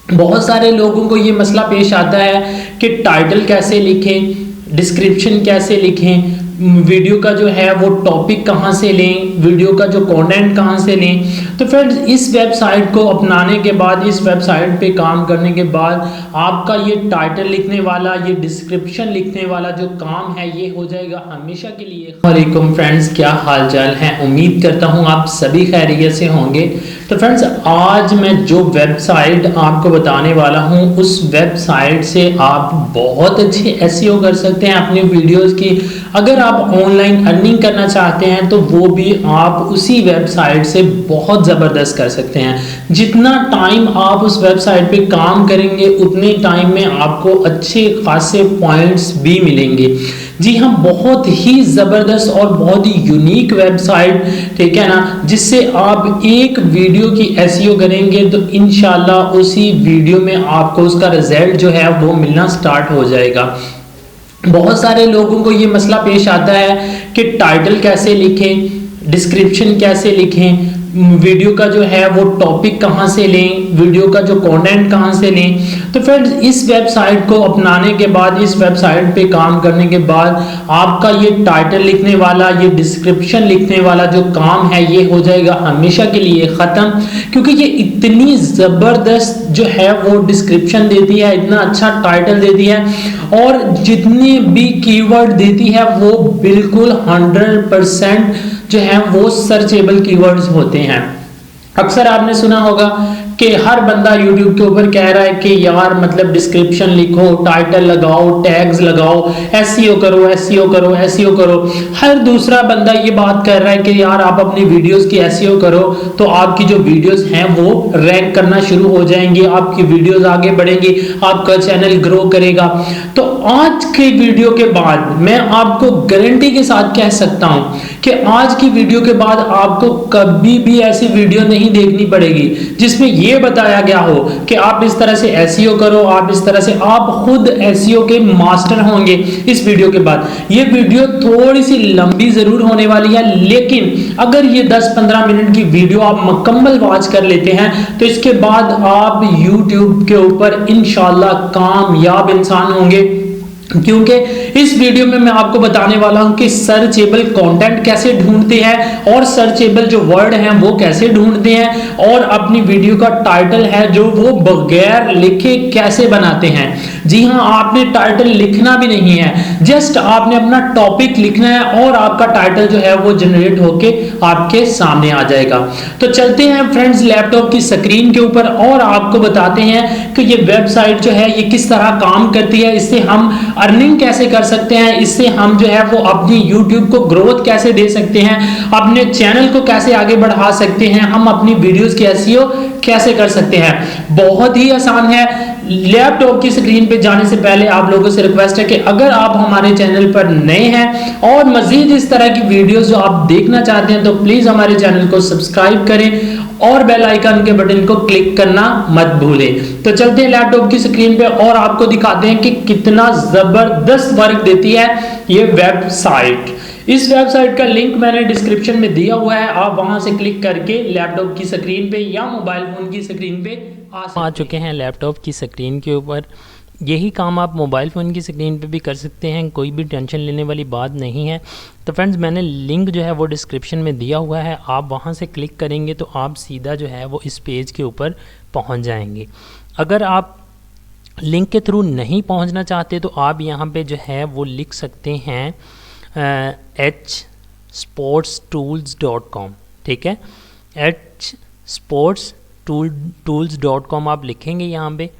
बहुत सारे लोगों को ये मसला पेश आता है कि टाइटल कैसे लिखें, डिस्क्रिप्शन कैसे लिखें, वीडियो का जो है वो टॉपिक कहाँ से लें, वीडियो का जो कंटेंट कहाँ से लें। तो फ्रेंड्स इस वेबसाइट को अपनाने के बाद, इस वेबसाइट पे काम करने के बाद आपका ये टाइटल लिखने वाला, ये डिस्क्रिप्शन लिखने वाला जो काम है ये हो जाएगा हमेशा के लिए। वालेकुम फ्रेंड्स, क्या हाल चाल है? उम्मीद करता हूँ आप सभी खैरियत से होंगे। तो फ्रेंड्स आज मैं जो वेबसाइट आपको बताने वाला हूँ उस वेबसाइट से आप बहुत अच्छे एसईओ कर सकते हैं अपनी वीडियोस की। अगर आप ऑनलाइन अर्निंग करना चाहते हैं तो वो भी आप उसी वेबसाइट से बहुत ज़बरदस्त कर सकते हैं। जितना टाइम आप उस वेबसाइट पे काम करेंगे उतने टाइम में आपको अच्छे खासे पॉइंट्स भी मिलेंगे। जी हाँ, बहुत ही ज़बरदस्त और बहुत ही यूनिक वेबसाइट, ठीक है ना, जिससे आप एक वीडियो की एसईओ करेंगे तो इंशाल्लाह उसी वीडियो में आपको उसका रिजल्ट जो है वो मिलना स्टार्ट हो जाएगा। बहुत सारे लोगों को ये मसला पेश आता है कि टाइटल कैसे लिखें, डिस्क्रिप्शन कैसे लिखें, वीडियो का जो है वो टॉपिक कहाँ से लें, वीडियो का जो कंटेंट कहाँ से लें। तो फ्रेंड्स इस वेबसाइट को अपनाने के बाद, इस वेबसाइट पे काम करने के बाद आपका ये टाइटल लिखने वाला, ये डिस्क्रिप्शन लिखने वाला जो काम है ये हो जाएगा हमेशा के लिए ख़त्म। क्योंकि ये इतनी ज़बरदस्त जो है वो डिस्क्रिप्शन देती है, इतना अच्छा टाइटल देती है और जितने भी कीवर्ड देती है वो बिल्कुल 100% जो है वो सर्चेबल कीवर्ड्स होते हैं। अक्सर आपने सुना होगा कि हर बंदा YouTube के ऊपर कह रहा है कि यार मतलब डिस्क्रिप्शन लिखो, टाइटल लगाओ, टैग्स लगाओ, एसईओ करो, एसईओ करो, एसईओ करो। हर दूसरा बंदा ये बात कर रहा है कि यार आप अपनी वीडियोस की एसईओ करो तो आपकी जो वीडियोस हैं वो रैंक करना शुरू हो जाएंगी, आपकी वीडियोस आगे बढ़ेंगी, आपका चैनल ग्रो करेगा। तो आज के वीडियो के बाद मैं आपको गारंटी के साथ कह सकता हूं कि आज की वीडियो के बाद आपको कभी भी ऐसी वीडियो नहीं देखनी पड़ेगी जिसमें ये बताया गया हो कि आप इस तरह से एसईओ करो, आप इस तरह से, आप खुद एसईओ के मास्टर होंगे इस वीडियो के बाद। ये वीडियो थोड़ी सी लंबी जरूर होने वाली है, लेकिन अगर ये 10-15 मिनट की वीडियो आप मुकम्मल वॉच कर लेते हैं तो इसके बाद आप YouTube के ऊपर इंशाल्लाह कामयाब इंसान होंगे। क्योंकि इस वीडियो में मैं आपको बताने वाला हूं कि सर्चेबल कंटेंट कैसे ढूंढते हैं और सर्चेबल जो वर्ड हैं वो कैसे ढूंढते हैं और अपनी वीडियो का टाइटल है जो वो बगैर लिखे कैसे बनाते हैं। जी हां, आपने टाइटल लिखना भी नहीं है, जस्ट आपने अपना टॉपिक लिखना है और आपका टाइटल जो है वो जनरेट होके आपके सामने आ जाएगा। तो चलते हैं फ्रेंड्स लैपटॉप की स्क्रीन के ऊपर और आपको बताते हैं कि ये वेबसाइट जो है ये किस तरह काम करती है, इससे हम अर्निंग कैसे कर सकते हैं, इससे हम जो है वो अपनी YouTube को ग्रोथ कैसे दे सकते हैं, अपने चैनल को कैसे आगे बढ़ा सकते हैं, हम अपनी वीडियोस की एसईओ कैसे कर सकते हैं। बहुत ही आसान है। लैपटॉप की स्क्रीन पे जाने से पहले आप लोगों से रिक्वेस्ट है कि अगर आप हमारे चैनल पर नए हैं और मजीद इस तरह की वीडियोस जो आप देखना चाहते हैं तो प्लीज हमारे चैनल को सब्सक्राइब करें और बेल आइकन के बटन को क्लिक करना मत भूलें। तो चलते हैं लैपटॉप की स्क्रीन पे और आपको दिखाते हैं कि कितना जबरदस्त वर्क देती है ये वेबसाइट। इस वेबसाइट का लिंक मैंने डिस्क्रिप्शन में दिया हुआ है, आप वहां से क्लिक करके लैपटॉप की स्क्रीन पे या मोबाइल फोन की स्क्रीन पे आ चुके हैं लैपटॉप की स्क्रीन के ऊपर। यही काम आप मोबाइल फ़ोन की स्क्रीन पे भी कर सकते हैं, कोई भी टेंशन लेने वाली बात नहीं है। तो फ्रेंड्स मैंने लिंक जो है वो डिस्क्रिप्शन में दिया हुआ है, आप वहां से क्लिक करेंगे तो आप सीधा जो है वो इस पेज के ऊपर पहुंच जाएंगे। अगर आप लिंक के थ्रू नहीं पहुंचना चाहते तो आप यहाँ पे जो है वो लिख सकते हैं hsportstools.com, ठीक है, hsportstools.com आप लिखेंगे यहाँ पे।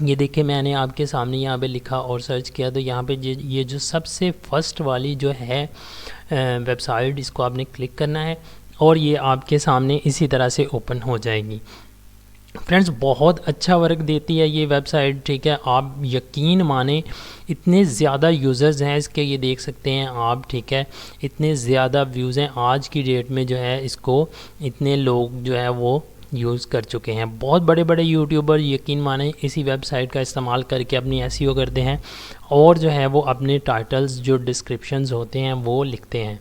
ये देखिए मैंने आपके सामने यहाँ पे लिखा और सर्च किया तो यहाँ पे ये जो सबसे फर्स्ट वाली जो है वेबसाइट, इसको आपने क्लिक करना है और ये आपके सामने इसी तरह से ओपन हो जाएगी। फ्रेंड्स बहुत अच्छा वर्क देती है ये वेबसाइट, ठीक है, आप यकीन माने इतने ज़्यादा यूज़र्स हैं इसके, ये देख सकते हैं आप, ठीक है, इतने ज़्यादा व्यूज़ हैं आज की डेट में जो है इसको इतने लोग जो है वो यूज़ कर चुके हैं। बहुत बड़े बड़े यूट्यूबर यकीन माने इसी वेबसाइट का इस्तेमाल करके अपनी एसईओ करते हैं और जो है वो अपने टाइटल्स जो डिस्क्रिप्शंस होते हैं वो लिखते हैं।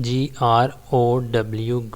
GROW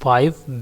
5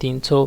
300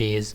days،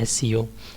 SEO،